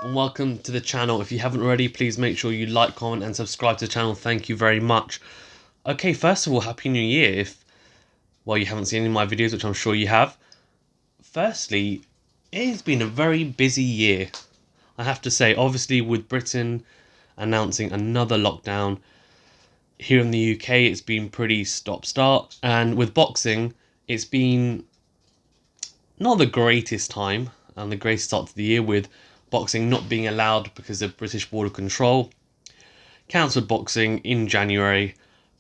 and welcome to the channel. If you haven't already, please make sure you like, comment and subscribe to the channel. Thank you very much. Okay, first of all, Happy New Year if, well, you haven't seen any of my videos, which I'm sure you have. Firstly, it has been a very busy year, I have to say. Obviously, with Britain announcing another lockdown, here in the UK it's been pretty stop-start, and with boxing it's been not the greatest time and the greatest start to the year, with boxing not being allowed because of British border control. Cancelled boxing in January,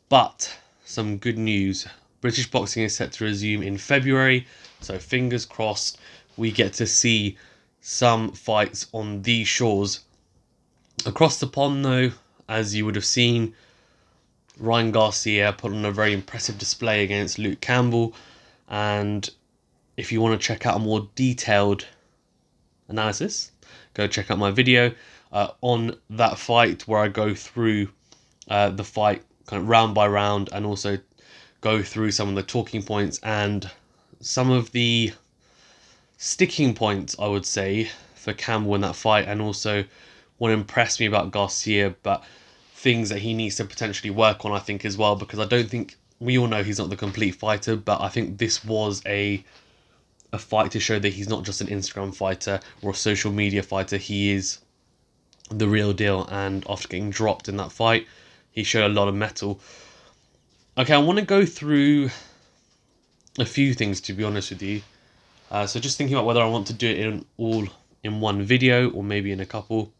but some good news. British boxing is set to resume in February, so fingers crossed we get to see some fights on these shores. Across the pond though, as you would have seen, Ryan Garcia put on a very impressive display against Luke Campbell, and if you want to check out a more detailed analysis, go check out my video on that fight, where I go through the fight kind of round by round and also go through some of the talking points and some of the sticking points, I would say, for Campbell in that fight, and also what impressed me about Garcia, but things that he needs to potentially work on, I think, as well, because I don't think, we all know he's not the complete fighter, but I think this was a fight to show that he's not just an Instagram fighter or a social media fighter. He is the real deal, and after getting dropped in that fight, he showed a lot of mettle. Okay, I want to go through a few things, to be honest with you. So just thinking about whether I want to do it all in one video or maybe in a couple.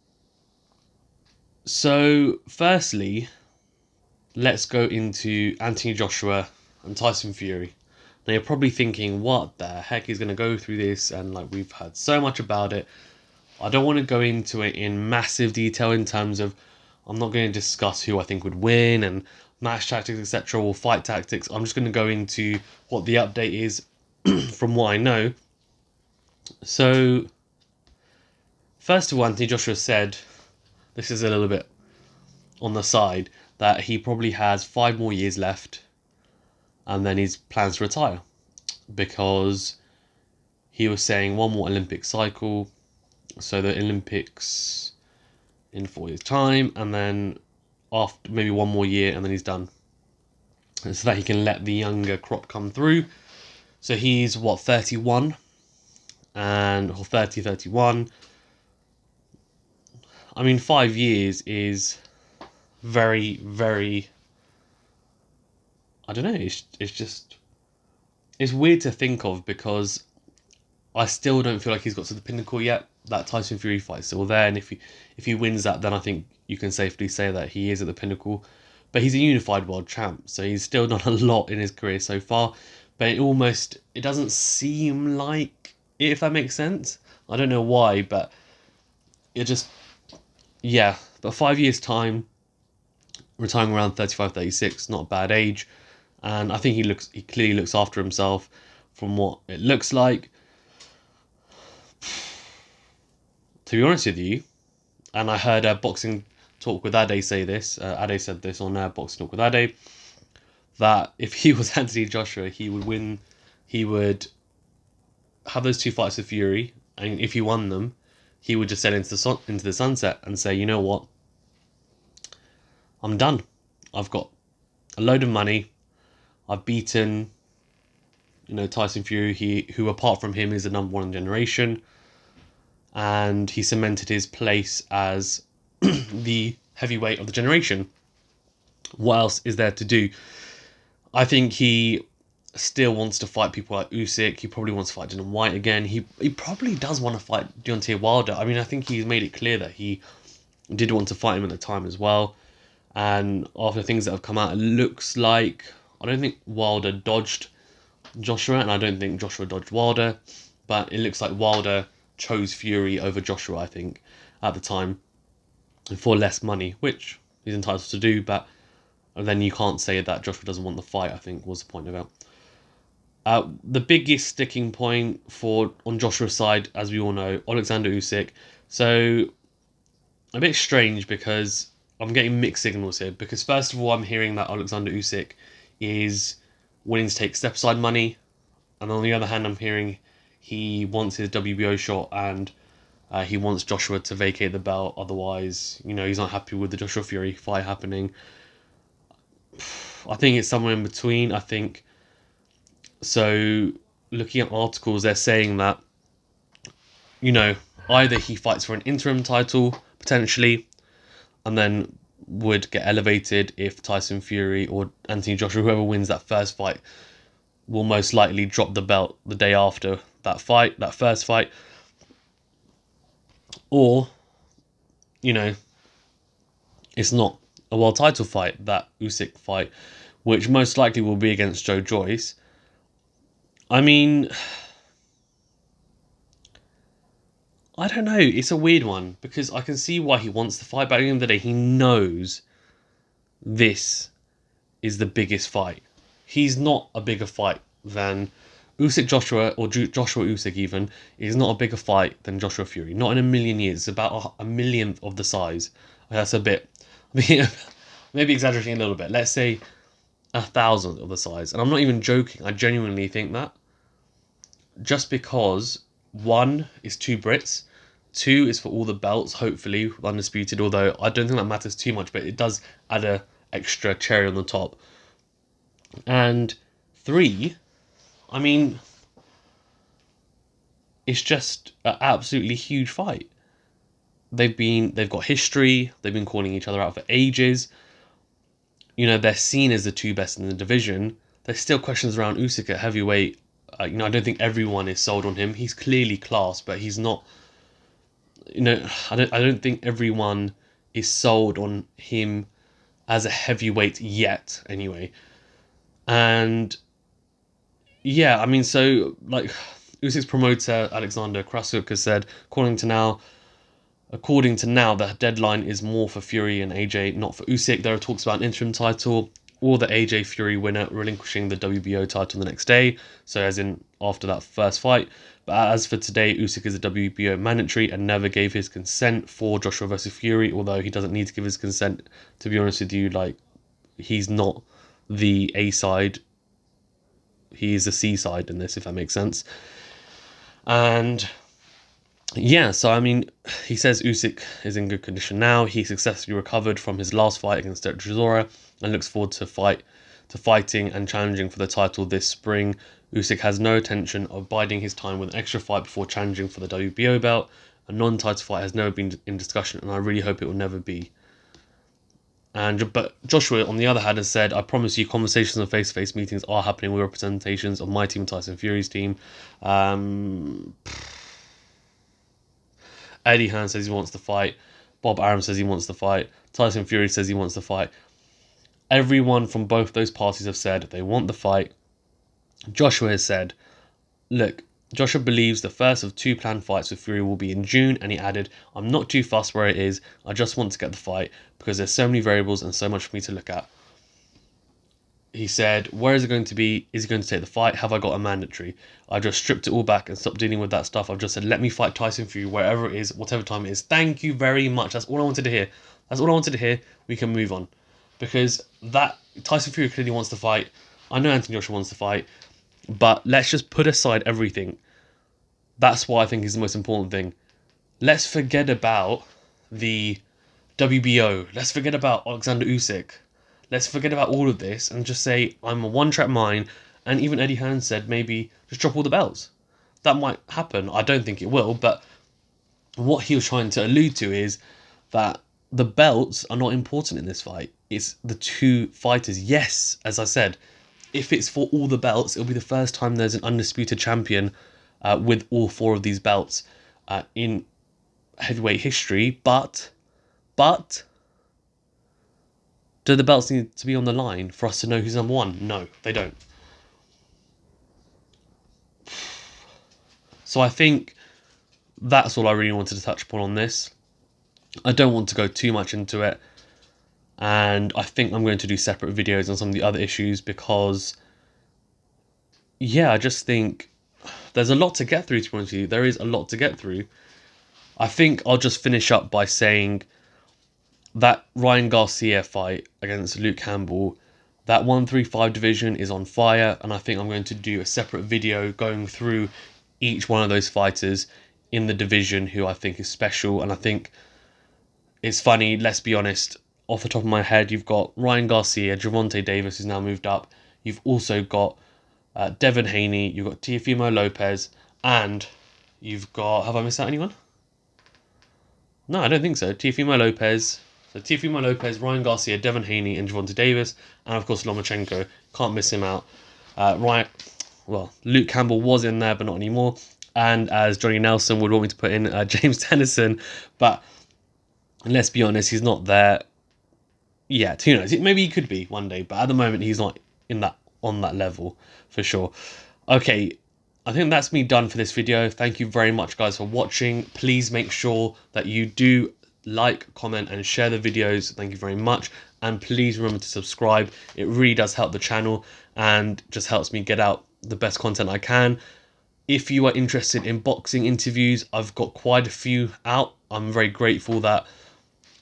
So firstly, let's go into Anthony Joshua and Tyson Fury. Now you're probably thinking, what the heck is going to go through this, and like, we've heard so much about it. I don't want to go into it in massive detail in terms of, I'm not going to discuss who I think would win and match tactics, etc., or fight tactics. I'm just going to go into what the update is from what I know. So first of all, Anthony Joshua said, this is a little bit on the side, that he probably has 5 more years left and then he plans to retire, because he was saying 1 more Olympic cycle, so the Olympics in 4 years' time, and then after maybe 1 more year and then he's done, and so that he can let the younger crop come through. So he's 31 and or 31. I mean, 5 years is very, very, I don't know, it's weird to think of, because I still don't feel like he's got to the pinnacle yet. That Tyson Fury fight is still there, and if he wins that, then I think you can safely say that he is at the pinnacle. But he's a unified world champ, so he's still done a lot in his career so far. But it doesn't seem like it, if that makes sense. I don't know why, but it just, yeah. But 5 years' time, retiring around 35, 36, not a bad age. And I think he clearly looks after himself from what it looks like. To be honest with you, and I heard Boxing Talk with Ade say this, Ade said this on Boxing Talk with Ade, that if he was Anthony Joshua, he would win, he would have those 2 fights with Fury, and if he won them, he would just sail into the sunset and say, you know what, I'm done. I've got a load of money. I've beaten, Tyson Fury, who apart from him is the number 1 generation, and he cemented his place as the heavyweight of the generation. What else is there to do? I think he still wants to fight people like Usyk. He probably wants to fight Dylan White again. He probably does want to fight Deontay Wilder. I mean, I think he's made it clear that he did want to fight him at the time as well. And after things that have come out, it looks like, I don't think Wilder dodged Joshua, and I don't think Joshua dodged Wilder, but it looks like Wilder chose Fury over Joshua, I think, at the time, for less money, which he's entitled to do, but then you can't say that Joshua doesn't want the fight, I think was the point of it. The biggest sticking point on Joshua's side, as we all know, Alexander Usyk. So a bit strange, because I'm getting mixed signals here, because first of all, I'm hearing that Alexander Usyk is willing to take step-aside money, and on the other hand, I'm hearing he wants his WBO shot, and He wants Joshua to vacate the belt, otherwise, he's not happy with the Joshua Fury fight happening. I think it's somewhere in between. I think so. Looking at articles, they're saying that either he fights for an interim title potentially, and then would get elevated if Tyson Fury or Anthony Joshua, whoever wins that first fight, will most likely drop the belt the day after that first fight, or it's not a world title fight, that Usyk fight, which most likely will be against Joe Joyce. I mean, I don't know. It's a weird one because I can see why he wants the fight, but at the end of the day, he knows this is the biggest fight. He's not a bigger fight than Usyk Joshua, or Joshua Usyk even, is not a bigger fight than Joshua Fury. Not in a million years. It's about a millionth of the size. That's a bit, maybe exaggerating a little bit. Let's say 1,000th of the size. And I'm not even joking. I genuinely think that. Just because, one, is two Brits. Two is for all the belts, hopefully, undisputed. Although I don't think that matters too much, but it does add a extra cherry on the top. And three, I mean, it's just an absolutely huge fight. They've got history. They've been calling each other out for ages. They're seen as the two best in the division. There's still questions around Usyk at heavyweight. I don't think everyone is sold on him. He's clearly class, but he's not. I don't think everyone is sold on him as a heavyweight yet. Anyway, and yeah, I mean, so like Usyk's promoter Alexander Krasuk has said, according to now, the deadline is more for Fury and AJ, not for Usyk. There are talks about an interim title, or the AJ Fury winner relinquishing the WBO title the next day, so as in after that first fight. But as for today, Usyk is a WBO mandatory and never gave his consent for Joshua versus Fury, although he doesn't need to give his consent, to be honest with you. Like, he's not the A side, he is the C side in this, if that makes sense. And yeah, so I mean, he says Usyk is in good condition now. He successfully recovered from his last fight against Derek Chisora and looks forward to fighting and challenging for the title this spring. Usyk has no intention of biding his time with an extra fight before challenging for the WBO belt. A non-title fight has never been in discussion, and I really hope it will never be. But Joshua, on the other hand, has said, "I promise you, conversations and face-to-face meetings are happening with representations of my team and Tyson Fury's team." Eddie Hearn says he wants to fight. Bob Arum says he wants to fight. Tyson Fury says he wants to fight. Everyone from both those parties have said they want the fight. Joshua has said, look, Joshua believes the first of two planned fights with Fury will be in June, and he added, "I'm not too fussed where it is, I just want to get the fight because there's so many variables and so much for me to look at." He said, "Where is it going to be? Is he going to take the fight? Have I got a mandatory? I just stripped it all back and stopped dealing with that stuff. I've just said, let me fight Tyson Fury wherever it is, whatever time it is." Thank you very much. That's all I wanted to hear. That's all I wanted to hear. We can move on. Because that Tyson Fury clearly wants to fight. I know Anthony Joshua wants to fight. But let's just put aside everything. That's what I think is the most important thing. Let's forget about the WBO. Let's forget about Alexander Usyk. Let's forget about all of this and just say, I'm a one-track mind. And even Eddie Hearn said, maybe just drop all the belts. That might happen. I don't think it will. But what he was trying to allude to is that the belts are not important in this fight. It's the two fighters. Yes, as I said, if it's for all the belts, it'll be the first time there's an undisputed champion with all four of these belts in heavyweight history. But do the belts need to be on the line for us to know who's number one? No, they don't. So I think that's all I really wanted to touch upon on this. I don't want to go too much into it. And I think I'm going to do separate videos on some of the other issues because, yeah, I just think there's a lot to get through, to be honest with you. There is a lot to get through. I think I'll just finish up by saying that Ryan Garcia fight against Luke Campbell, that 135 division is on fire, and I think I'm going to do a separate video going through each one of those fighters in the division who I think is special. And I think it's funny, let's be honest, off the top of my head, you've got Ryan Garcia, Gervonta Davis, who's now moved up. You've also got Devin Haney, you've got Teofimo Lopez, and you've got, have I missed out anyone? No, I don't think so. Teofimo Lopez. So Teofimo Lopez, Ryan Garcia, Devin Haney, and Gervonta Davis, and of course Lomachenko. Can't miss him out. Luke Campbell was in there, but not anymore. And as Johnny Nelson would want me to put in James Tennyson, but let's be honest, he's not there yet. Who knows? Maybe he could be one day, but at the moment he's not on that level for sure. Okay, I think that's me done for this video. Thank you very much, guys, for watching. Please make sure that you do like, comment, and share the videos. Thank you very much. And please remember to subscribe. It really does help the channel and just helps me get out the best content I can. If you are interested in boxing interviews, I've got quite a few out. I'm very grateful that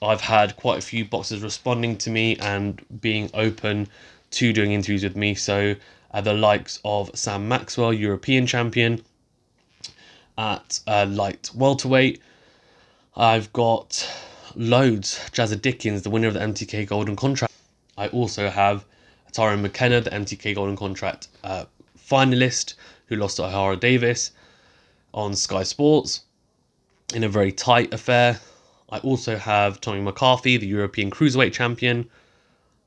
I've had quite a few boxers responding to me and being open to doing interviews with me. So the likes of Sam Maxwell, European champion at light welterweight. I've got loads. Jazza Dickens, the winner of the MTK Golden Contract. I also have Tyrone McKenna, the MTK Golden Contract finalist, who lost to O'Hara Davis on Sky Sports in a very tight affair. I also have Tommy McCarthy, the European Cruiserweight champion.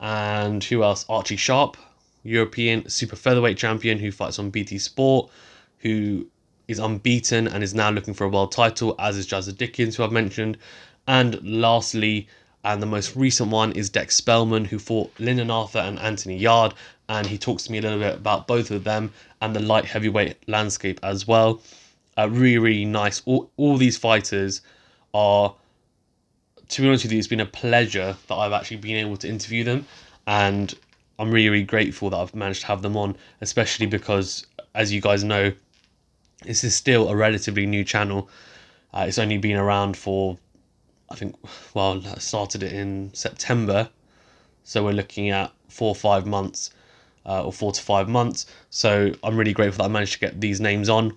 And who else? Archie Sharp, European Super Featherweight champion, who fights on BT Sport, who is unbeaten and is now looking for a world title, as is Jazza Dickens, who I've mentioned. And lastly, and the most recent one, is Dex Spellman, who fought Lyndon Arthur and Anthony Yard. And he talks to me a little bit about both of them and the light heavyweight landscape as well. Really, really nice. All these fighters are, to be honest with you, it's been a pleasure that I've actually been able to interview them. And I'm really, really grateful that I've managed to have them on, especially because, as you guys know, this is still a relatively new channel. It's only been around for, I think, I started it in September. So we're looking at 4 or 5 months, or 4 to 5 months. So I'm really grateful that I managed to get these names on.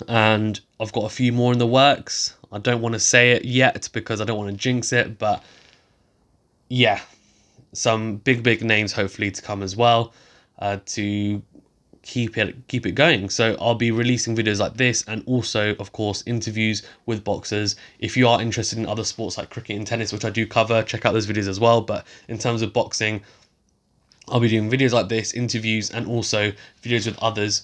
And I've got a few more in the works. I don't want to say it yet because I don't want to jinx it, but yeah, some big names hopefully to come as well, to keep it going. So I'll be releasing videos like this, and also of course interviews with boxers. If you are interested in other sports like cricket and tennis, which I do cover, check out those videos as well. But in terms of boxing, I'll be doing videos like this, interviews, and also videos with others,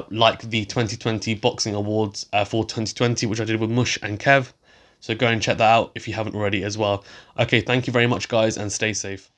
like the 2020 Boxing Awards for 2020, which I did with Mush and Kev. So go and check that out if you haven't already as well. Okay, thank you very much, guys, and stay safe.